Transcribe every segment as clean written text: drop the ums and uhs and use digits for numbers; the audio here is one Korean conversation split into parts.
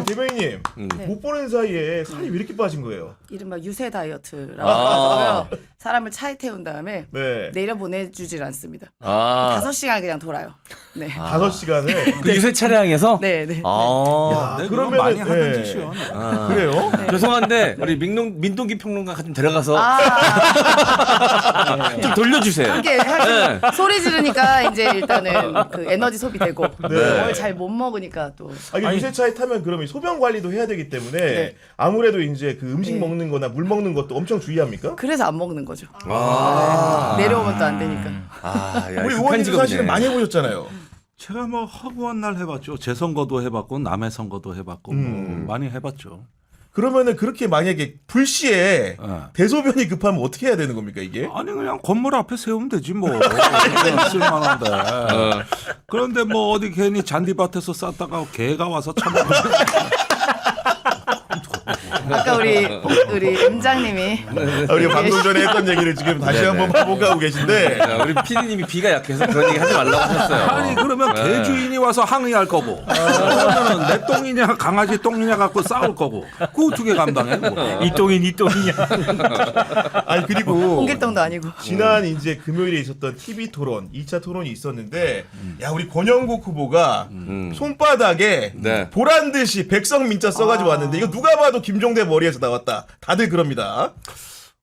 대변인님 네. 못 보는 사이에 살이 왜 이렇게 빠진 거예요? 이른바 유세 다이어트라고 하고요. 사람을 차에 태운 다음에 네. 내려 보내주질 않습니다. 아, 5시간 그냥 돌아요. 네. 5시간을. 그 유세 차량에서? 네, 네. 아, 야, 그러면 많이 그러면은, 하던 네. 짓이요. 아. 그래요? 네. 죄송한데 우리 민동기 평론가 좀 데려가서 아, 좀 돌려주세요. 이렇게 하시고 소리 지르니까 이제 일단은 그 에너지 소비되고 네. 뭘 잘 못 먹으니까 또 아, 이게 유세차에 타면 그러면 소변 관리도 해야 되기 때문에 네. 아무래도 이제 그 음식 네. 먹는 거나 물 먹는 것도 엄청 주의합니까? 그래서 안 먹는 거죠. 아, 내려오면 또 안 되니까. 아, 야, 우리 극한 의원님도 직업이네. 사실은 많이 해보셨잖아요. 제가 뭐 허구한 날 해봤죠. 제 선거도 해봤고 남의 선거도 해봤고 뭐 많이 해봤죠. 그러면은 그렇게 만약에 불시에 네. 대소변이 급하면 어떻게 해야 되는 겁니까 이게? 아니 그냥 건물 앞에 세우면 되지 뭐. 쓸만한데. 그런데 뭐 어디 괜히 잔디밭에서 쌌다가 개가 와서 처먹고. 아까 우리 M장님이 우리 방금 전에 했던 얘기를 지금 다시 네네. 한번 반복하고 계신데 야, 우리 PD님이 비가 약해서 그런 얘기 하지 말라고 하셨어요. 아니 그러면 개 주인이 와서 항의할 거고. 그러면 내 똥이냐 강아지 똥이냐 갖고 싸울 거고. 그 두 개 감당해. 뭐. 이 똥이냐. 아니 그리고 홍길동도 아니고. 지난 이제 금요일에 있었던 TV 토론 2차 토론이 있었는데 야 우리 권영국 후보가 손바닥에 네. 보란 듯이 백성민자 써가지고 왔는데 이거 누가 봐도 김종대 머리에서 나왔다. 다들 그럽니다.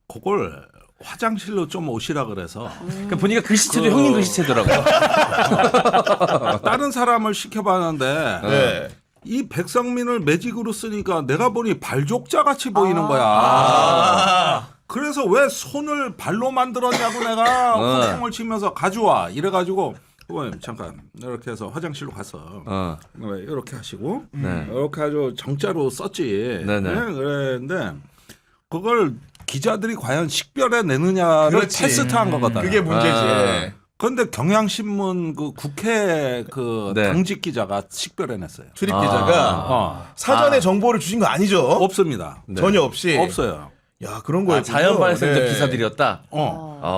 그걸 화장실로 좀 오시라 그래서 그러니까 보니까 글씨체도 형님 글씨체더라고요. 다른 사람을 시켜봤는데 네. 이 백성민을 매직으로 쓰니까 내가 보니 발족자 같이 보이는 거야. 그래서 왜 손을 발로 만들었냐고 내가 호통을 치면서 가져와 이래가지고 후보님 잠깐 이렇게 해서 화장실로 가서 이렇게 하시고 네. 이렇게 아주 정자로 썼지. 네네. 네, 그랬는데 그걸 기자들이 과연 식별해 내느냐를 그렇지. 테스트한 거거든. 그게 문제지. 아. 그런데 경향신문 그 국회 그 네. 당직 기자가 식별해냈어요. 출입 기자가 사전에 정보를 주신 거 아니죠? 없습니다. 전혀 없이. 없어요. 야 그런 거예요. 자연 발생적 기사들이었다.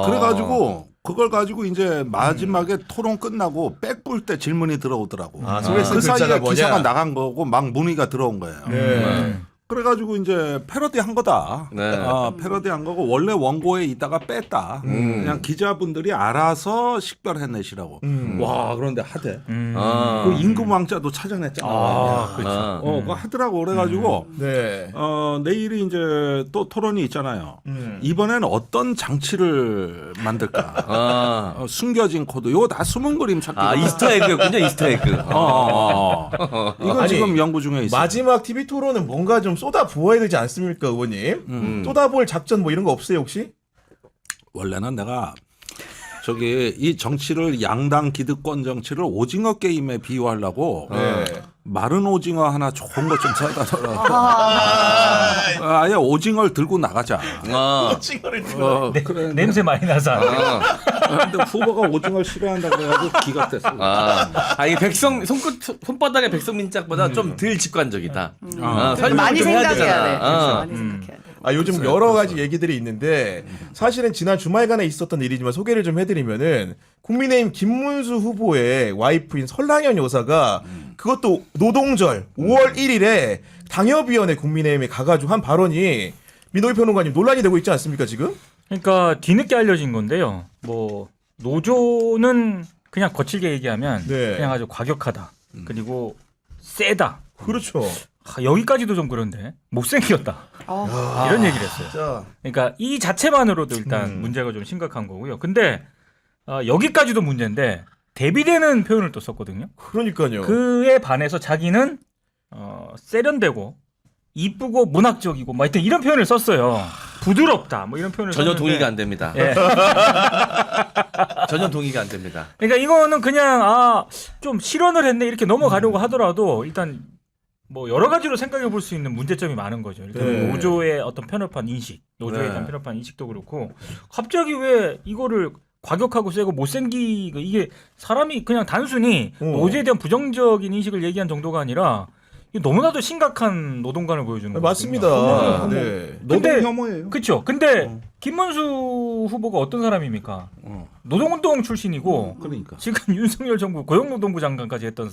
그래가지고 그걸 가지고 이제 마지막에 토론 끝나고 백불 때 질문이 들어오더라고. 속에 쓴 그 사이에 글자가 뭐냐? 기사가 나간 거고 막 문의가 들어온 거예요. 네. 그래가지고 이제 패러디 한 거다. 네. 패러디 한 거고 원래 원고에 있다가 뺐다. 그냥 기자분들이 알아서 식별해내시라고. 와 그런데 하대. 그 임금왕자도 찾아냈잖아. 그거 하더라고. 그래가지고 네. 내일이 이제 또 토론이 있잖아요. 이번엔 어떤 장치를 만들까? 숨겨진 코드. 이거 다 숨은 그림 찾기. 아, 이스터에그였군요, 이스터에그. 이거 아니, 지금 연구 중에 있어요. 마지막 TV 토론은 뭔가 좀 쏟아 부어야 되지 않습니까, 의원님? 쏟아부을 작전 뭐 이런 거 없어요, 혹시? 원래는 내가 저기 이 정치를 양당 기득권 정치를 오징어 게임에 비유하려고 네. 마른 오징어 하나 좋은 거 좀 사다 놔라. 아예 오징어를 들고 나가자. 찡어를 들어. 그래. 냄새 많이 나서 안 돼. 근데 후보가 오징어를 싫어한다고 해가지고 기각됐어. 이게 손바닥의 백성민짝보다 좀 덜 직관적이다. 설명을 많이 좀 해야 생각해야 되잖아. 돼. 그렇죠. 많이 생각해야 돼. 요즘 여러 가지 얘기들이 있는데 사실은 지난 주말간에 있었던 일이지만 소개를 좀 해드리면은 국민의힘 김문수 후보의 와이프인 설랑현 여사가 그것도 노동절 5월 1일에 당협위원회 국민의힘에 가가지고 한 발언이 민노기 평론가님 논란이 되고 있지 않습니까 지금? 그러니까 뒤늦게 알려진 건데요. 뭐 노조는 그냥 거칠게 얘기하면 네. 그냥 아주 과격하다. 그리고 세다. 그렇죠. 여기까지도 좀 그런데 못생겼다. 이런 얘기를 했어요. 자, 그러니까 이 자체만으로도 일단 문제가 좀 심각한 거고요. 근데 여기까지도 문제인데 대비되는 표현을 또 썼거든요. 그러니까요. 그에 반해서 자기는 세련되고 이쁘고 문학적이고 막 하여튼 이런 표현을 썼어요. 부드럽다 뭐 이런 표현을 전혀 썼는데 동의가 안 됩니다. 예. 전혀 동의가 안 됩니다. 그러니까 이거는 그냥 좀 실언을 했네 이렇게 넘어가려고 하더라도 일단 뭐 여러 가지로 생각해 볼 수 있는 문제점이 많은 거죠. 일단 네. 노조의 어떤 편협한 인식, 노조에 대한 편협한 인식도 그렇고 갑자기 왜 이거를 과격하고 세고 못생기고 이게 사람이 그냥 단순히 노조에 대한 부정적인 인식을 얘기한 정도가 아니라 이게 너무나도 심각한 노동관을 보여주는 거예요. 맞습니다. 네. 노동 혐오예요. 그렇죠. 근데 김문수 후보가 어떤 사람입니까? 노동운동 출신이고 그러니까. 지금 윤석열 정부 고용노동부 장관까지 했던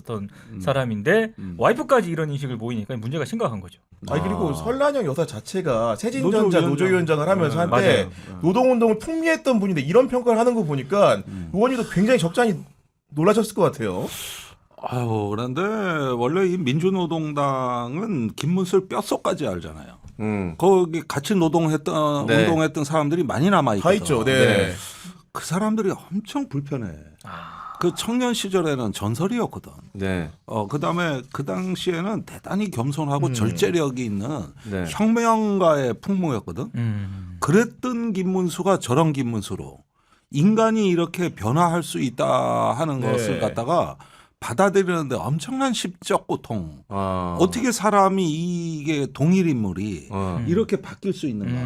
사람인데 와이프까지 이런 인식을 보이니까 문제가 심각한 거죠. 아니 그리고 설란영 여사 자체가 새진전자 노조위원장. 노조위원장을 하면서 네, 한때 맞아요. 노동운동을 풍미했던 분인데 이런 평가를 하는 거 보니까 의원님도 굉장히 적잖이 놀라셨을 것 같아요. 아유, 그런데 원래 이 민주노동당은 김문수를 뼛속까지 알잖아요. 거기 같이 노동했던 네. 운동했던 사람들이 많이 남아 다 있거든. 있죠. 네. 그 사람들이 엄청 불편해. 그 청년 시절에는 전설이었거든. 네. 그다음에 그 당시에는 대단히 겸손하고 절제력이 있는 네. 혁명가의 풍모였거든. 그랬던 김문수가 저런 김문수로 인간이 이렇게 변화할 수 있다 하는 네. 것을 갖다가 받아들이는데 엄청난 심적 고통. 아. 어떻게 사람이 이게 동일 인물이 이렇게 바뀔 수 있는가.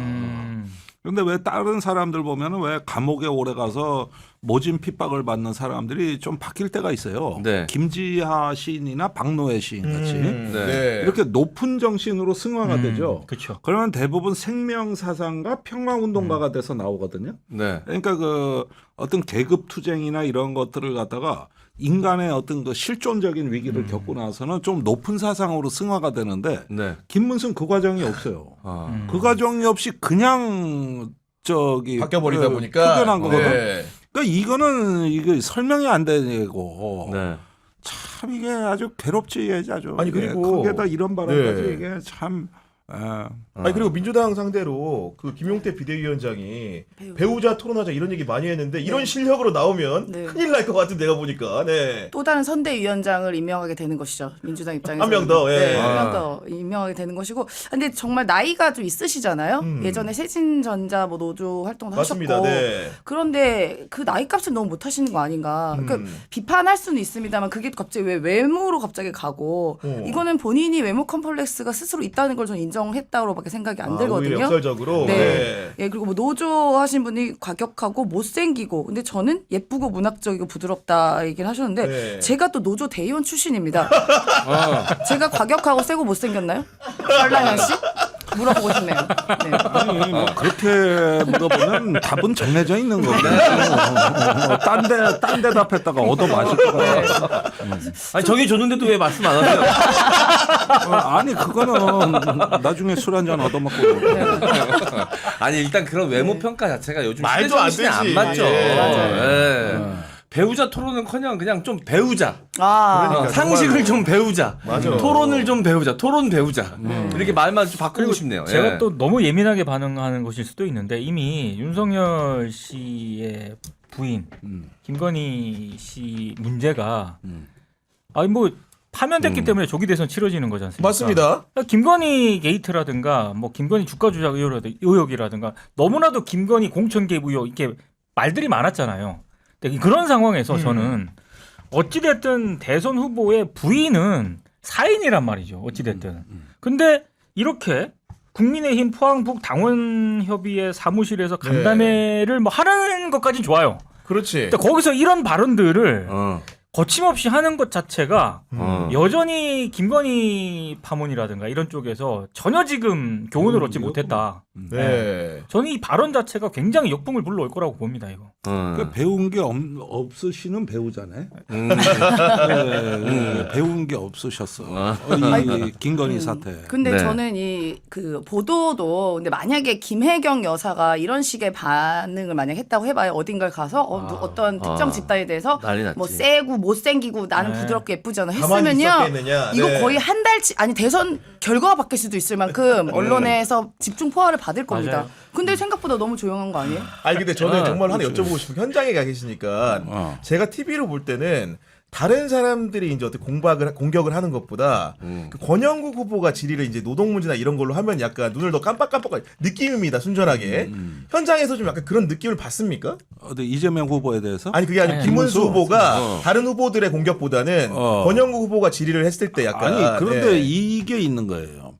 그런데 왜 다른 사람들 보면은 왜 감옥에 오래 가서 모진 핍박을 받는 사람들이 좀 바뀔 때가 있어요. 네. 김지하 시인이나 박노해 시인 같이 네. 이렇게 높은 정신으로 승화가 되죠. 그렇죠. 그러면 대부분 생명사상가 평화운동가가 돼서 나오거든요. 네. 그러니까 그 어떤 계급 투쟁이나 이런 것들을 갖다가 인간의 어떤 그 실존적인 위기를 겪고 나서는 좀 높은 사상으로 승화가 되는데 네. 김문수는 그 과정이 없어요. 아. 그 과정이 없이 그냥 저기 바뀌어버리다 보니까 표현한 거거든. 네. 그러니까 이거는 이거 설명이 안 되고 네. 참 이게 아주 괴롭지 아주. 아니, 그리고 거기에다 이런 발언까지 네. 이게 참. 아니 그리고 민주당 상대로 그 김용태 비대위원장이 배우자 토론하자 이런 얘기 많이 했는데 이런 실력으로 나오면 네. 큰일 날 것 같은 내가 보니까. 네. 또 다른 선대위원장을 임명하게 되는 것이죠. 민주당 입장에서 한 명 더, 예. 네, 한 명 더 임명하게 되는 것이고. 근데 정말 나이가 좀 있으시잖아요. 예전에 새진전자 뭐 노조 활동도 맞습니다. 하셨고. 네. 그런데 그 나이 값을 너무 못 하시는 거 아닌가. 그러니까 비판할 수는 있습니다만 그게 갑자기 왜 외모로 갑자기 가고 이거는 본인이 외모 컴플렉스가 스스로 있다는 걸 저는 인정했다고밖에 생각이 안 오히려 들거든요. 역설적으로. 네. 예, 그리고 뭐 노조 하신 분이 과격하고 못생기고 근데 저는 예쁘고 문학적이고 부드럽다 얘기를 하셨는데 네. 제가 또 노조 대의원 출신입니다. 제가 과격하고 세고 못생겼나요? 설랑현 씨? 물어보고 싶네요. 네. 아니 뭐 그렇게 물어보면 답은 정해져 있는 거고. 딴 데 답했다가 얻어 마실 거야. 아니 저기 줬는데도 왜 말씀 안 하세요? 아니 그거는 나중에 술 한잔 얻어 먹고. 아니 일단 그런 외모 평가 자체가 요즘 말도 안 시대 정신에 되지. 안 맞죠. 예. 맞아요. 예. 배우자 토론은커녕 그냥 좀 배우자. 아, 그러니까 상식을 좀 배우자. 맞아. 토론을 좀 배우자. 토론 배우자. 이렇게 말만 좀 바꾸고 싶네요. 제가 예. 또 너무 예민하게 반응하는 것일 수도 있는데 이미 윤석열 씨의 부인 김건희 씨 문제가 아니 뭐 파면됐기 때문에 조기 대선 치러지는 거지 않습니까? 맞습니다. 김건희 게이트라든가 뭐 김건희 주가 조작 의혹이라든가 너무나도 김건희 공천 개입 의혹 이렇게 말들이 많았잖아요. 근데 그런 상황에서 저는 어찌됐든 대선 후보의 부인은 사인이란 말이죠. 어찌됐든. 근데 이렇게 국민의힘 포항북 당원협의회 사무실에서 간담회를 뭐 하는 것까지 좋아요. 그렇지. 근데 거기서 이런 발언들을 어. 거침없이 하는 것 자체가 어. 여전히 김건희 파문이라든가 이런 쪽에서 전혀 지금 교훈을 얻지 못했다. 네. 저는 이 발언 자체가 굉장히 역풍을 불러올 거라고 봅니다. 이거. 그러니까 배운 게 없으시는 배우자네. 네, 배운 게 없으셨어. 이 김건희 사태. 근데 네. 저는 이 그 보도도 근데 만약에 김혜경 여사가 이런 식의 반응을 만약 했다고 해봐요. 어딘가를 가서 어떤 특정 집단에 대해서 난리 났지. 뭐 세고 못생기고 나는 네. 부드럽고 예쁘지 않아 가만히 했으면요. 있었겠느냐. 이거 네. 거의 한 달치 아니 대선 결과가 바뀔 수도 있을 만큼 언론에서 집중 포화를 받을 겁니다. 맞아요. 근데 생각보다 너무 조용한 거 아니에요? 아니 근데 저는 정말 하나 여쭤보고 싶은 게 현장에 가 계시니까 제가 TV로 볼 때는 다른 사람들이 이제 어떻게 공격을 하는 것보다 그 권영국 후보가 질의를 이제 노동 문제나 이런 걸로 하면 약간 눈을 더 깜빡깜빡 느낌입니다. 순전하게. 현장에서 좀 약간 그런 느낌을 받습니까? 어디 이재명 후보에 대해서? 아니 그게 아니고 아니, 김문수 김문수? 후보가 다른 후보들의 공격보다는 권영국 후보가 질의를 했을 때 약간 아니 그런데 네. 이게 있는 거예요.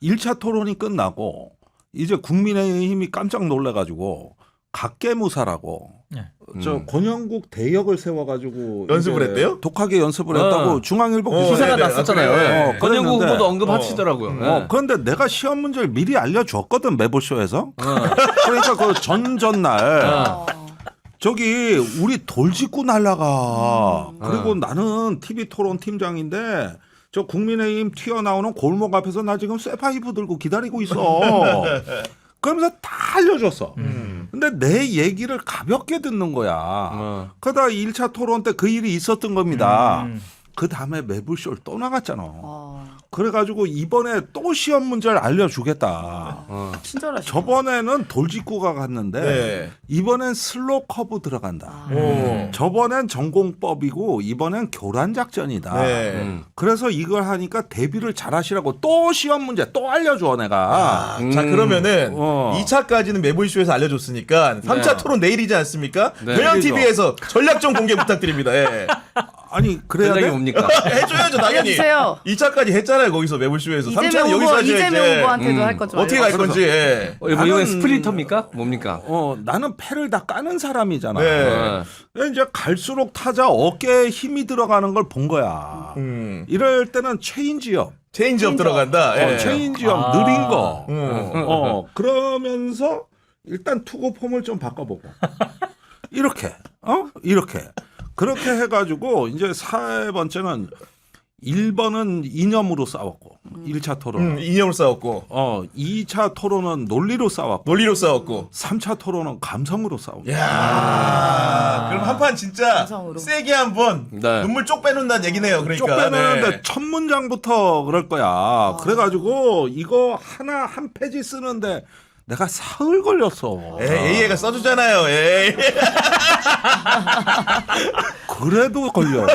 1차 토론이 끝나고 이제 국민의힘이 깜짝 놀라가지고 각계무사라고 네. 저 권영국 대역을 세워가지고 연습을 이제 했대요? 독하게 연습을 했다고 중앙일보 기사가 기사가 네네. 났었잖아요. 아, 그래요? 예. 권영국 그랬는데, 후보도 언급하시더라고요. 예. 그런데 내가 시험 문제를 미리 알려줬거든 매불쇼에서. 그러니까 그 전날 어. 저기 우리 돌직구 날라가. 그리고 나는 TV 토론 팀장인데 저 국민의힘 튀어나오는 골목 앞에서 나 지금 쇠파이프 들고 기다리고 있어. 그러면서 다 알려줬어. 근데 내 얘기를 가볍게 듣는 거야. 그러다 1차 토론 때 그 일이 있었던 겁니다. 그 다음에 매불쇼를 또 나갔잖아. 그래가지고 이번에 또 시험 문제를 알려주겠다. 친절하시네. 저번에는 돌직구가 갔는데 네. 이번엔 슬로 커브 들어간다. 오. 저번엔 전공법이고 이번엔 교란 작전이다. 네. 그래서 이걸 하니까 대비를 잘하시라고 또 시험 문제 또 알려줘 내가. 자 그러면은 어. 2차까지는 매불쇼에서 알려줬으니까 3차 네. 토론 내일이지 않습니까? 네. 경향TV에서 전략적 공개 부탁드립니다. 예. 아니 그래야 전략이 돼? 뭡니까? 해줘야죠 당연히. 알려주세요. 2차까지 했잖아요 거기서 매불쇼에서. 3차는 이재명 여기서 후보, 하죠 이재명 이제. 후보한테도 할 것 좀 어떻게 갈 알려주세요. 건지. 예. 뭐 이번엔 나는- 스프린터입니까? 뭡니까? 나는 패를 다 까는 사람이잖아. 네. 이제 갈수록 타자 어깨에 힘이 들어가는 걸 본 거야. 이럴 때는 체인지업, 체인지업 들어간다. 예. 체인지업 느린 거. 그러면서 일단 투구 폼을 좀 바꿔보고 이렇게, 이렇게 그렇게 해가지고 이제 세 번째는 1번은 이념으로 싸웠고 1차 토론, 이념을 싸웠고 2차 토론은 논리로 싸웠고, 논리로 싸웠고. 3차 토론은 감성으로 싸웠고. 야, 그럼 한 판 진짜 감성으로. 세게 한번 네. 눈물 쪽 빼놓는다는 얘기네요. 그러니까. 쪽 빼내는데 네. 첫 문장부터 그럴 거야. 그래가지고 이거 하나 한 페이지 쓰는데 내가 사흘 걸렸어. AI가 써주잖아요. 에이. 그래도 걸려.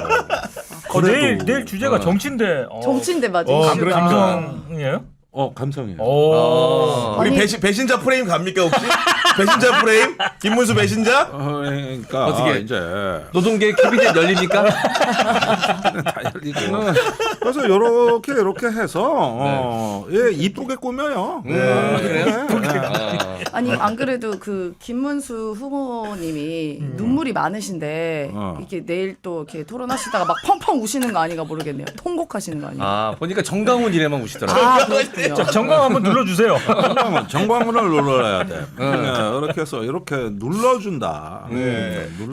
내일 주제가 정치인데. 정치인데 맞아. 그러니까. 감성이에요? 감성이에요. 오. 우리 아니- 배신자 프레임 갑니까 혹시? 배신자 프레임? 김문수 배신자? 그러니까 어떻게? 이제 노동계 캐비넷 열립니까? 다 열리고. 그래서 이렇게 해서 예 이쁘게 꾸며요. 그래요? 아니 안 그래도 그 김문수 후보님이 눈물이 많으신데 이게 내일 또 이렇게 토론하시다가 막 펑펑 우시는 거 아닌가 모르겠네요. 통곡하시는 거 아닌가. 보니까 정강훈 이래만 우시더라고요. 그렇군요. 자, 정강 한번 눌러주세요. 정광훈을 눌러야 돼. 이렇게 해서 이렇게 눌러준다.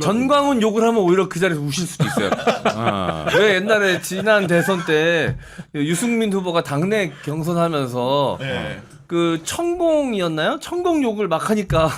전광훈 욕을 하면 오히려 그 자리에서 우실 수도 있어요. 왜 옛날에 지난 대선 때 유승민 후보가 당내 경선하면서 그 천공이었나요? 천공 욕을 막 하니까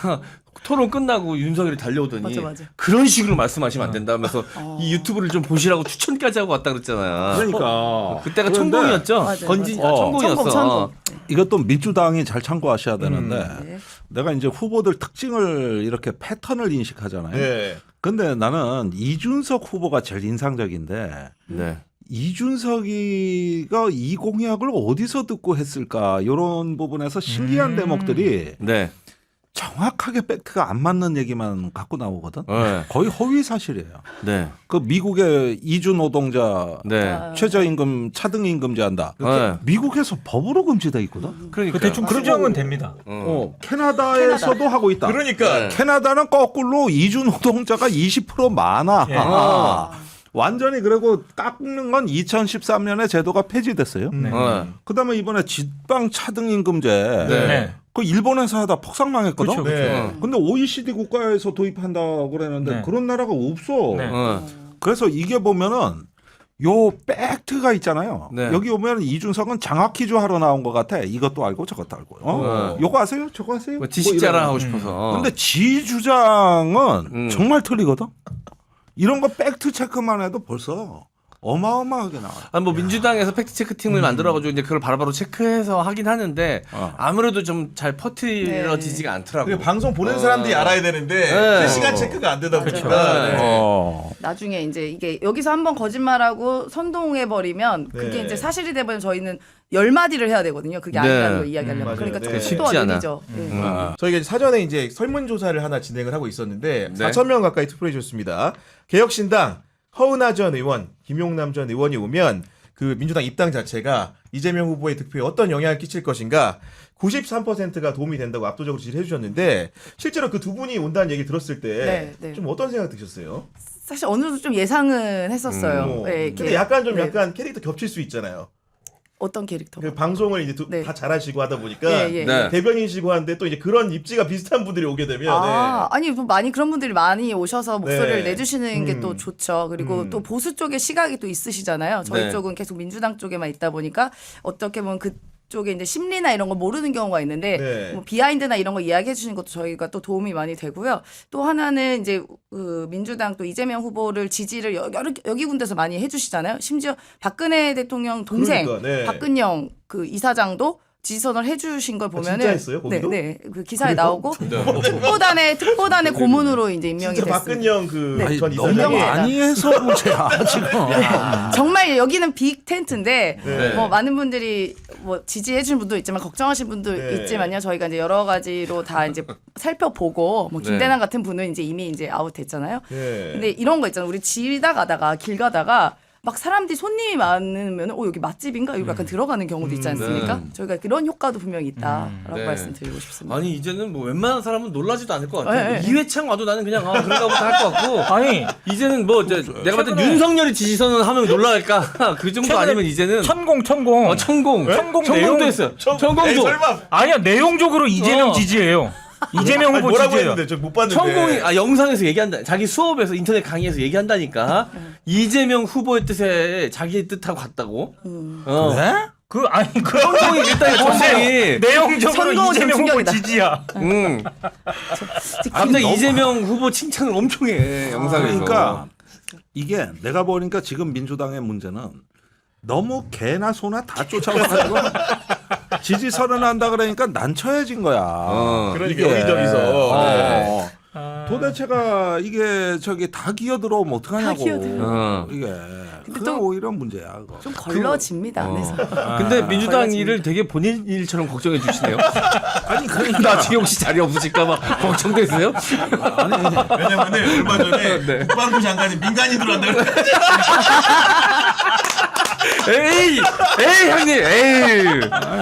토론 끝나고 윤석열이 달려오더니 맞아. 그런 식으로 말씀하시면 안 된다면서 이 유튜브를 좀 보시라고 추천까지 하고 왔다 그랬잖아요. 그러니까 그때가 그런데 천공이었죠? 맞아요, 건진 맞아요. 천공이었어. 천공. 이것도 민주당이 잘 참고하셔야 되는데 네. 내가 이제 후보들 특징을 이렇게 패턴을 인식하잖아요. 네. 근데 나는 이준석 후보가 제일 인상적인데 네. 이준석이가 이 공약을 어디서 듣고 했을까 이런 부분에서 신기한 대목들이 네. 정확하게 팩트가 안 맞는 얘기만 갖고 나오거든. 네. 거의 허위 사실이에요. 네. 그 미국의 이주 노동자 네. 최저임금 차등임금제 한다. 네. 미국에서 법으로 금지돼 있거든. 그러니까 그 대충 그런 됩니다. 캐나다에서도 하고 있다. 그러니까. 캐나다는 거꾸로 이주 노동자가 20% 많아. 예. 완전히 그리고 깎는 건 2013년에 제도가 폐지됐어요. 네. 그다음에 이번에 지방 차등임금제. 네. 네. 그 일본에서 하다 폭삭망했거든. 그렇죠. 네. 근데 OECD 국가에서 도입한다고 그랬는데 네. 그런 나라가 없어. 네. 그래서 이게 보면은 요 팩트가 있잖아요. 네. 여기 오면 이준석은 장학 퀴즈 하러 나온 것 같아. 이것도 알고 저것도 알고. 요거 아세요? 저거 아세요? 뭐 지식 자랑하고 이런 거. 싶어서. 근데 지 주장은 정말 틀리거든. 이런 거 팩트 체크만 해도 벌써 어마어마하게 나와요. 뭐 민주당에서 팩트 체크 팀을 만들어가지고 이제 그걸 바로바로 체크해서 하긴 하는데 아무래도 좀 잘 퍼트려지지가 않더라고요. 그게 방송 보는 사람들이 알아야 되는데 네. 실시간 체크가 안 되다 보니까. 네. 나중에 이제 이게 여기서 한번 거짓말하고 선동해 버리면 그게 네. 이제 사실이 돼버리면 저희는 10마디를 해야 되거든요. 그게 네. 아니라는 걸 이야기하려면. 맞아요. 그러니까 네. 조금 쉽지 또한 않아. 의미죠. 저희가 이제 사전에 이제 설문조사를 하나 진행을 하고 있었는데 네. 4,000명 가까이 투표해 주셨습니다. 개혁신당 허은하 전 의원, 김용남 전 의원이 오면 그 민주당 입당 자체가 이재명 후보의 득표에 어떤 영향을 끼칠 것인가 93%가 도움이 된다고 압도적으로 지지해 주셨는데 실제로 그 두 분이 온다는 얘기 들었을 때 네, 네. 좀 어떤 생각 드셨어요? 사실 어느 정도 좀 예상은 했었어요. 네, 근데 약간 좀 네. 약간 캐릭터 겹칠 수 있잖아요. 어떤 캐릭터? 그 방송을 이제 네. 다 잘하시고 하다 보니까 예, 예. 네. 대변인이시고 하는데 또 이제 그런 입지가 비슷한 분들이 오게 되면 아니 뭐 많이 그런 분들이 많이 오셔서 목소리를 네. 내주시는 게 또 좋죠. 그리고 또 보수 쪽에 시각이 또 있으시잖아요. 저희 네. 쪽은 계속 민주당 쪽에만 있다 보니까 어떻게 보면 그쪽에 이제 심리나 이런 거 모르는 경우가 있는데 네. 뭐 비하인드나 이런 거 이야기해 주시는 것도 저희가 또 도움이 많이 되고요. 또 하나는 이제 그 민주당 또 이재명 후보를 지지를 여기 군데서 많이 해주시잖아요. 심지어 박근혜 대통령 동생 그러니까, 네. 박근영 그 이사장도 지지선을 해주신 걸 보면은 진짜 했어요, 거기도? 네, 그 기사에 그래요? 나오고 특보단의 고문으로 이제 임명이 진짜 됐습니다. 박근영 그 네. 전 너무 이사장이 많이 해서 문제야 지금. 정말 여기는 빅 텐트인데 네. 뭐 많은 분들이 뭐 지지해주는 분도 있지만 걱정하신 분도 네. 있지만요. 저희가 이제 여러 가지로 다 이제 살펴보고 뭐 김대남 같은 분은 이제 이미 이제 아웃됐잖아요. 네. 근데 이런 거 있잖아요. 우리 지나가다가 길 가다가 막 사람들이 손님이 많으면 여기 맛집인가 이거 약간 들어가는 경우도 있지 않습니까? 저희가 그런 효과도 분명히 있다라고 네. 말씀드리고 싶습니다. 아니 이제는 뭐 웬만한 사람은 놀라지도 않을 것 같아요. 네, 네. 이회창 와도 나는 그냥 그런가 보다 할 것 같고. 아니 이제는 뭐 이제 내가 봤을 때 최근에- 윤석열이 지지선을 하면 놀랄까 그 정도 최근에 아니면 이제는 천공 천공도 내용- 했어요. 에이, 천공도 설마 아니야 내용적으로 이재명 어. 지지예요. 이재명 아니, 후보 뭐라고 지지예요. 했는데 저 못 봤는데 천공이 영상에서 얘기한다. 자기 수업에서 인터넷 강의에서 얘기한다니까. 이재명 후보의 뜻에 자기의 뜻하고 같다고. 네? 그 천공이 일단 천공이. 내용적으로 선거는 이재명 후보 충격이다. 지지야. 근데 이재명 후보 칭찬을 엄청 해 영상에서. 그러니까 이게 내가 보니까 지금 민주당의 문제는 너무 개나 소나 다 쫓아와가지고 지지 선언한다 그러니까 난처해진 거야. 그러니까 이게. 여기저기서 어. 아. 도대체가 이게 저기 다 기어들어오면 어떡하냐고. 다 기어들어. 이게 근데 그게 또 오히려 문제야. 그거. 좀 걸러집니다 안에서. 근데 민주당 걸려집니다. 일을 되게 본인 일처럼 걱정해 주시네요. 아니 그러니까 나중에 혹시 자리 없으실까봐 걱정되세요? 왜냐면은 얼마 전에 네. 국방부 장관이 민간인 들어간다 그래. 에이 형님, 에이.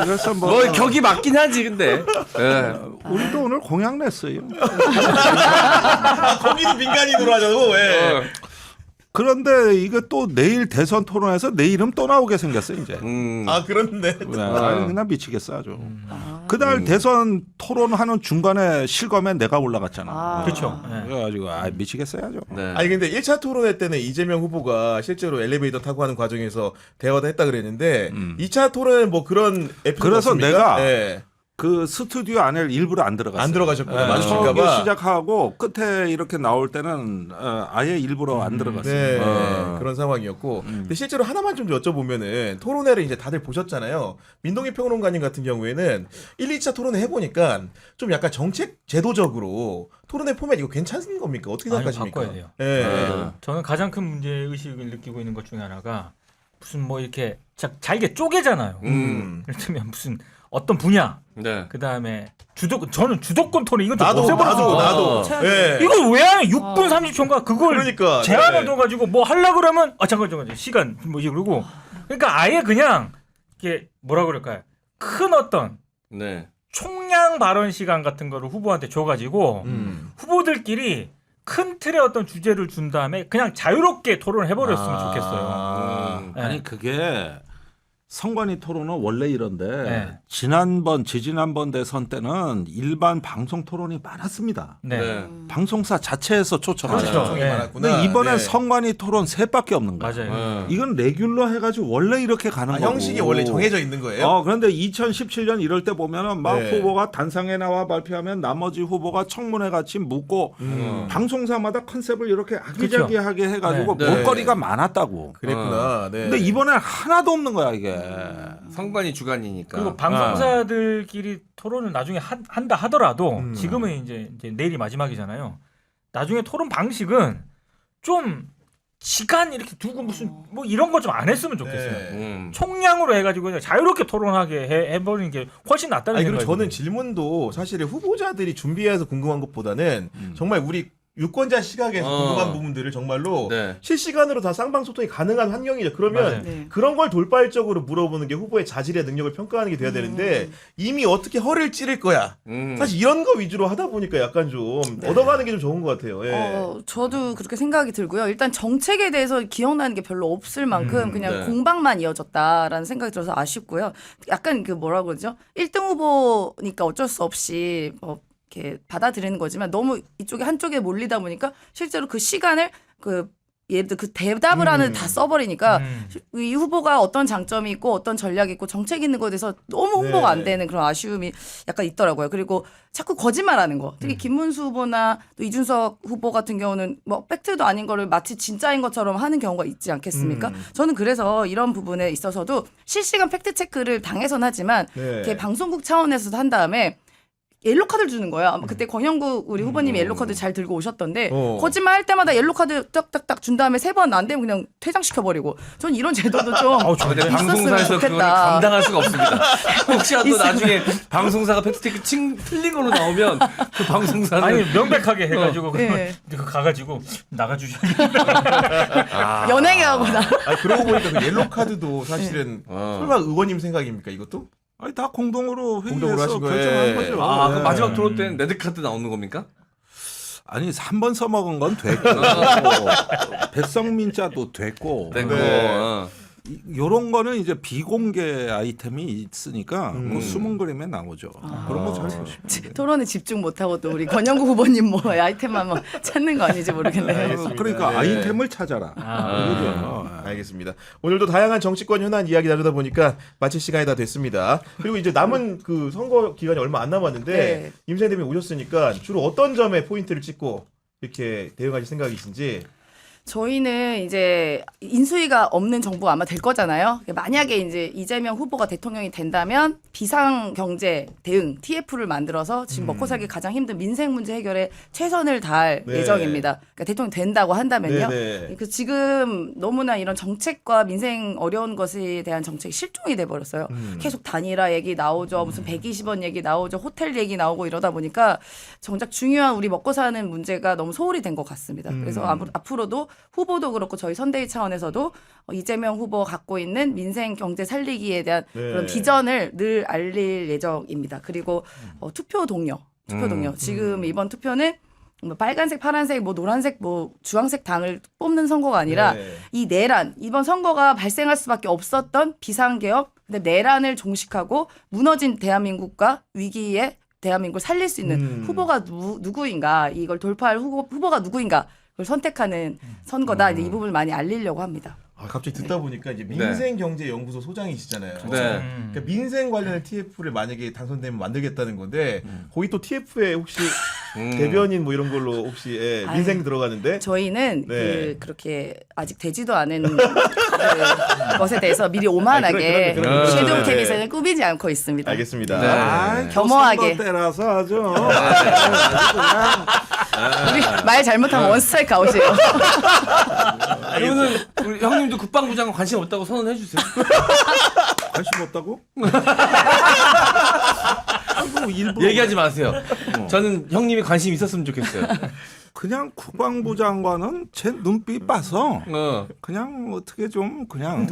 그래서 뭐, 뭐 격이 맞긴 하지 근데. 예. 우리도 오늘 공약 냈어요. 거기도 민간인으로 하자고 왜? 그런데 이거 또 내일 대선 토론에서 내 이름 또 나오게 생겼어 이제. 아 그런데 아니, 그냥 미치겠어 아주. 그날 대선 토론하는 중간에 실검에 내가 올라갔잖아. 그렇죠. 네. 그래가지고 미치겠어요 아주. 네. 아니 근데 1차 토론회 때는 이재명 후보가 실제로 엘리베이터 타고 하는 과정에서 대화도 했다 그랬는데 2차 토론회는 뭐 그런 에피소드 그래서 없습니까? 내가 네. 그 스튜디오 안에 일부러 안 들어갔어요. 안 들어가셨구나. 처음에 마주칠까봐. 시작하고 끝에 이렇게 나올 때는 아예 일부러 안 들어갔어요. 네, 어. 그런 상황이었고. 근데 실제로 하나만 좀 여쭤보면은 토론회를 이제 다들 보셨잖아요. 민동기 평론가님 같은 경우에는 1, 2차 토론회 해보니까 좀 약간 정책 제도적으로 토론회 포맷 이거 괜찮은 겁니까? 어떻게 아니요, 생각하십니까? 바꿔야 돼요. 예. 저는 가장 큰 문제 의식을 느끼고 있는 것 중에 하나가 무슨 뭐 이렇게 잘게 쪼개잖아요. 예를 들면 무슨 어떤 분야, 네. 그 다음에 저는 주도권 토론 이건 좀 나도 없애버렸어. 예. 이걸 왜 하냐? 6분 30초인가 그걸 그러니까, 제한을 네. 둬가지고 뭐 하려 그러면 잠깐 시간 뭐지 그러고 그러니까 아예 그냥 이게 뭐라 그럴까요? 큰 어떤 네. 총량 발언 시간 같은 거를 후보한테 줘가지고 후보들끼리 큰 틀의 어떤 주제를 준 다음에 그냥 자유롭게 토론을 해버렸으면 좋겠어요. 네. 아니 그게 선관위 토론은 원래 이런데 네. 지난번 대선 때는 일반 방송 토론이 많았습니다. 네. 네. 방송사 자체에서 초청하죠. 그렇죠. 초청이 네. 많았구나. 근데 이번에 네. 선관위 토론 셋밖에 없는 거야. 맞아요. 네. 이건 레귤러 해가지고 원래 이렇게 가는 거고. 형식이 원래 정해져 있는 거예요? 그런데 2017년 이럴 때 보면은 막 네. 후보가 단상에 나와 발표하면 나머지 후보가 청문회 같이 묻고 방송사마다 컨셉을 이렇게 아기자기하게 해가지고 네. 볼거리가 많았다고. 그랬구나. 네. 근데 이번엔 하나도 없는 거야 이게. 상관이 주관이니까. 그리고 방송사들끼리 토론을 나중에 한다 하더라도 지금은 이제 내일이 마지막이잖아요. 나중에 토론 방식은 좀 시간 이렇게 두고 무슨 뭐 이런 거 좀 안 했으면 좋겠어요. 네. 총량으로 해가지고 그냥 자유롭게 토론하게 해버리는 게 훨씬 낫다는 아니 그리고 생각이 저는 질문도 사실 후보자들이 준비해서 궁금한 것보다는 정말 우리 유권자 시각에서 궁금한 부분들을 정말로 네. 실시간으로 다 쌍방 소통이 가능한 환경이죠. 그러면 맞아요. 네. 그런 걸 돌발적으로 물어보는 게 후보의 자질의 능력을 평가하는 게 돼야 되는데 이미 어떻게 허를 찌를 거야. 사실 이런 거 위주로 하다 보니까 약간 좀 얻어가는 게 좀 좋은 것 같아요. 예. 저도 그렇게 생각이 들고요. 일단 정책에 대해서 기억나는 게 별로 없을 만큼 그냥 네. 공방만 이어졌다라는 생각이 들어서 아쉽고요. 약간 그 뭐라고 그러죠? 1등 후보니까 어쩔 수 없이 뭐 이렇게 받아들이는 거지만 너무 이쪽에 한쪽에 몰리다 보니까 실제로 그 시간을 예를 들어 그 대답을 하는 다 써버리니까 이 후보가 어떤 장점이 있고 어떤 전략이 있고 정책이 있는 거에 대해서 너무 홍보가 안 되는 그런 아쉬움이 약간 있더라고요. 그리고 자꾸 거짓말하는 거. 특히 김문수 후보나 또 이준석 후보 같은 경우는 뭐 팩트도 아닌 거를 마치 진짜인 것처럼 하는 경우가 있지 않겠습니까? 저는 그래서 이런 부분에 있어서도 실시간 팩트 체크를 당해선 하지만 네. 이렇게 방송국 차원에서도 한 다음에 옐로 카드를 주는 거예요. 아마 그때 권영국 우리 후보님이 옐로 카드 잘 들고 오셨던데 거짓말 할 때마다 옐로 카드 딱딱딱 준 다음에 3번 안 되면 그냥 퇴장시켜 버리고. 전 이런 제도도 좀 근데 있었으면 방송사에서 그거를 좋겠다. 감당할 수가 없습니다. 혹시라도 나중에 방송사가 팩트체크 틀린 걸로 나오면 그 방송사는 아니 명백하게 해가지고 네. 그 가가지고 나가주셔야 연예계 하고 나. 그러고 보니까 그 옐로 카드도 사실은 설마 의원님 생각입니까 이것도? 아니 다 공동으로 공동으로 회의해서 하신 거예요. 결정한 예. 거죠. 아, 그 예. 마지막 토론 때는 레드카드 나오는 겁니까? 아니 3번 써먹은 건 됐고 백성민자도 됐고 네. 네. 요런 거는 이제 비공개 아이템이 있으니까 뭐 숨은 그림에 나오죠. 그런 거 잘 보시면 돼요. 토론에 집중 못하고 또 우리 권영국 후보님 뭐 아이템만 뭐 찾는 거 아닌지 모르겠네요. 알겠습니다. 그러니까 네. 아이템을 찾아라. 그거죠. 알겠습니다. 오늘도 다양한 정치권 현안 이야기 나누다 보니까 마칠 시간이 다 됐습니다. 그리고 이제 남은 그 선거 기간이 얼마 안 남았는데 네. 임세현 대표님 오셨으니까 주로 어떤 점에 포인트를 찍고 이렇게 대응하실 생각이신지. 저희는 이제 인수위가 없는 정부가 아마 될 거잖아요. 만약에 이제 이재명 후보가 대통령이 된다면 비상경제 대응 TF를 만들어서 지금 먹고 살기 가장 힘든 민생 문제 해결에 최선을 다할 네. 예정입니다. 그러니까 대통령 된다고 한다면요. 네네. 그 지금 너무나 이런 정책과 민생 어려운 것에 대한 정책이 실종이 돼 버렸어요. 계속 단일화 얘기 나오죠. 무슨 120원 얘기 나오죠. 호텔 얘기 나오고 이러다 보니까 정작 중요한 우리 먹고 사는 문제가 너무 소홀히 된 것 같습니다. 그래서 앞으로도 후보도 그렇고 저희 선대위 차원에서도 이재명 후보가 갖고 있는 민생 경제 살리기에 대한 그런 비전을 늘 알릴 예정입니다. 그리고 투표 동료. 지금 이번 투표는 뭐 빨간색, 파란색, 뭐 노란색, 뭐 주황색 당을 뽑는 선거가 아니라 네. 이 내란, 이번 선거가 발생할 수밖에 없었던 비상개혁, 근데 내란을 종식하고 무너진 대한민국과 위기에 대한민국을 살릴 수 있는 후보가 누구인가, 이걸 돌파할 후보가 누구인가 그걸 선택하는 선거다. 이제 이 부분을 많이 알리려고 합니다. 갑자기 듣다 보니까 이제 민생경제연구소 소장이시잖아요. 네. 그러니까 민생 관련의 TF를 만약에 당선되면 만들겠다는 건데 거기 또 TF에 혹시 대변인 뭐 이런 걸로 혹시 민생 들어가는데 저희는 네. 그렇게 아직 되지도 않은 그 것에 대해서 미리 오만하게 그런 섀도우 네. 캐비셋을 꾸미지 않고 있습니다. 알겠습니다. 네. 아, 겸허하게. 때라서 하죠. 우리 말 잘못하면 원스트라이크 아웃이에요. 그러면 우리 형님도 국방부장관 관심 없다고 선언해 주세요. 관심 없다고? 얘기하지 마세요. 저는 형님이 관심 있었으면 좋겠어요. 그냥 국방부 장관은 제 눈빛 봐서 어. 그냥 어떻게 좀 그냥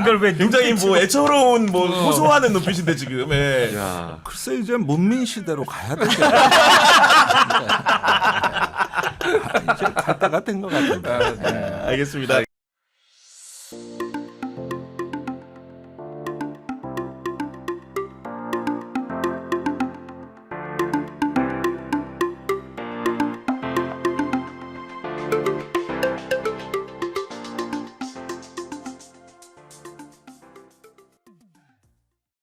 그걸 왜 굉장히 뭐 애처로운 뭐 호소하는 눈빛인데 지금. 예. 야. 글쎄 이제 문민 시대로 가야 되겠 이제 갈 때가 된 것 같은데. 알겠습니다.